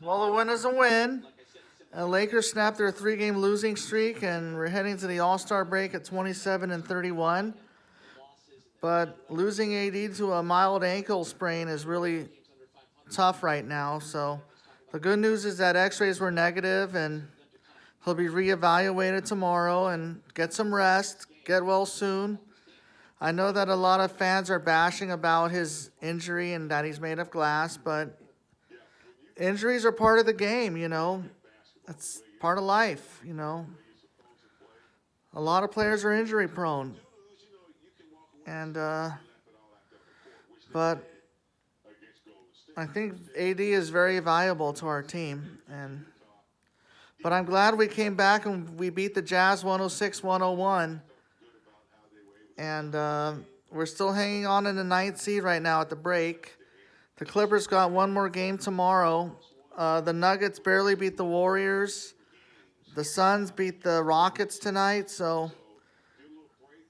Well, a win is a win. Lakers snapped their three-game losing streak, and we're heading to the All-Star break at 27-31. But losing AD to a mild ankle sprain is really tough right now. So the good news is that X-rays were negative, and he'll be reevaluated tomorrow and get some rest, get well soon. I know that a lot of fans are bashing about his injury and that he's made of glass, but injuries are part of the game, you know. It's part of life, you know. A lot of players are injury prone. And but I think AD is very valuable to our team, but I'm glad we came back and we beat the Jazz 106-101. And we're still hanging on in the ninth seed right now at the break. The Clippers got one more game tomorrow. The Nuggets barely beat the Warriors. The Suns beat the Rockets tonight. So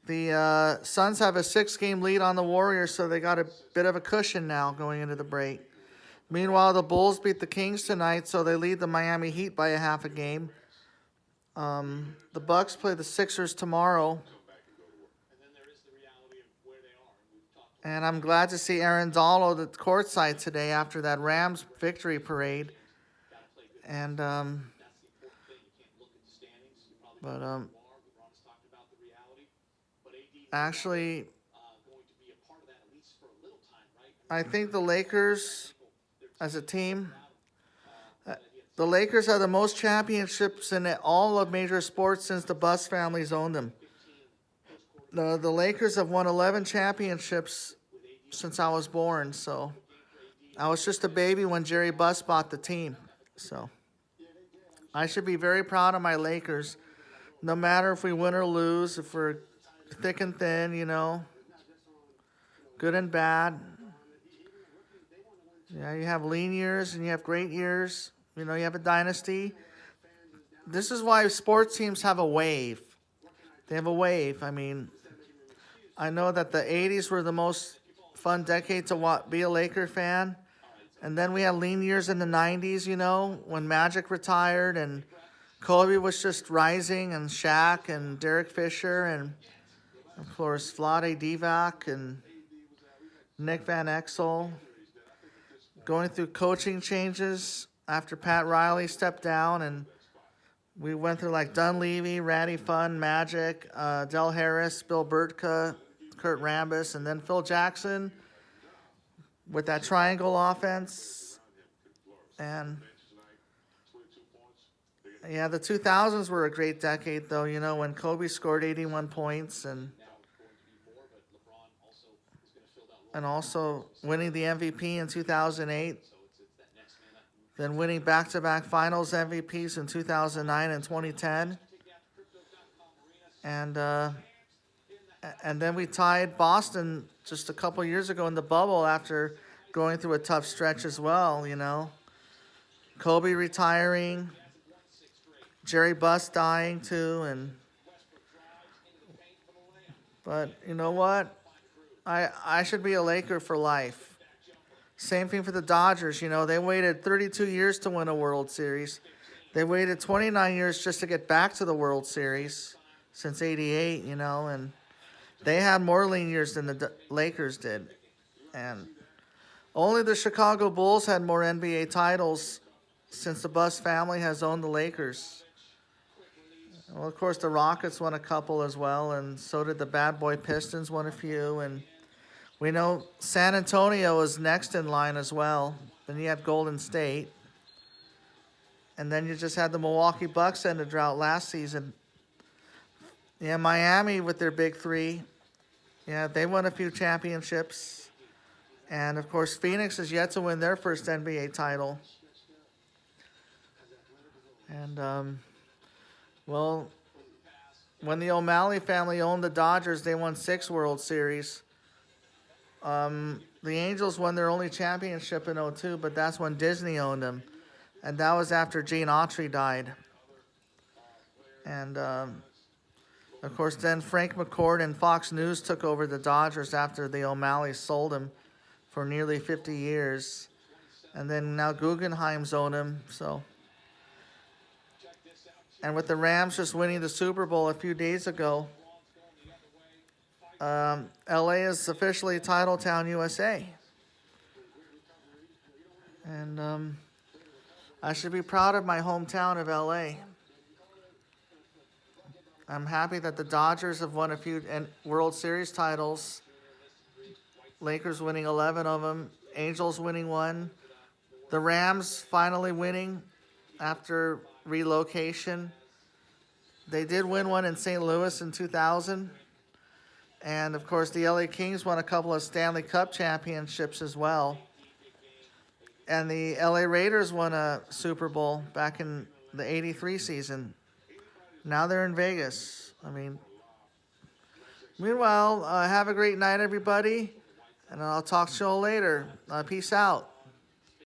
the Suns have a 6-game lead on the Warriors, so they got a bit of a cushion now going into the break. Meanwhile, the Bulls beat the Kings tonight, so they lead the Miami Heat by a half a game. The Bucks play the Sixers tomorrow. And I'm glad to see Aaron Donald at courtside today after that Rams victory parade. And actually, I think the Lakers, as a team, the Lakers have the most championships in all of major sports since the Buss families owned them. The Lakers have won 11 championships since I was born, so I was just a baby when Jerry Buss bought the team. So I should be very proud of my Lakers, no matter if we win or lose, if we're thick and thin, you know, good and bad. Yeah, you have lean years and you have great years. You know, you have a dynasty. This is why sports teams have a wave. They have a wave. I mean, I know that the 80s were the most fun decade to be a Laker fan. And then we had lean years in the 90s, you know, when Magic retired and Kobe was just rising, and Shaq and Derek Fisher and, of course, Vlade Divac and Nick Van Exel. Going through coaching changes after Pat Riley stepped down, and we went through like Dunleavy, Ratty Fun, Magic, Del Harris, Bill Burtka, Kurt Rambis, and then Phil Jackson with that triangle offense. And yeah, the 2000s were a great decade, though, you know, when Kobe scored 81 points and also winning the MVP in 2008, then winning back-to-back finals MVPs in 2009 and 2010. And then we tied Boston just a couple years ago in the bubble after going through a tough stretch as well, you know. Kobe retiring, Jerry Buss dying too, but you know what? I should be a Laker for life. Same thing for the Dodgers, you know. They waited 32 years to win a World Series. They waited 29 years just to get back to the World Series since '88, you know, and they had more lean years than the Lakers did. And only the Chicago Bulls had more NBA titles since the Buss family has owned the Lakers. Well, of course, the Rockets won a couple as well, and so did the Bad Boy Pistons won a few. And we know San Antonio is next in line as well. Then you have Golden State. And then you just had the Milwaukee Bucks end a drought last season. Yeah, Miami with their big three. Yeah, they won a few championships. And, of course, Phoenix is yet to win their first NBA title. And, well, when the O'Malley family owned the Dodgers, they won 6 World Series. The Angels won their only championship in '02, but that's when Disney owned them. And that was after Gene Autry died. And, of course, then Frank McCourt and Fox News took over the Dodgers after the O'Malleys sold them for nearly 50 years. And then now Guggenheim's own him. So, and with the Rams just winning the Super Bowl a few days ago, LA is officially Titletown, USA. And I should be proud of my hometown of LA. I'm happy that the Dodgers have won a few World Series titles. Lakers winning 11 of them. Angels winning one. The Rams finally winning after relocation. They did win one in St. Louis in 2000. And, of course, the LA Kings won a couple of Stanley Cup championships as well. And the LA Raiders won a Super Bowl back in the '83 season. Now they're in Vegas. I mean, meanwhile, have a great night, everybody. And I'll talk to you all later. Peace out.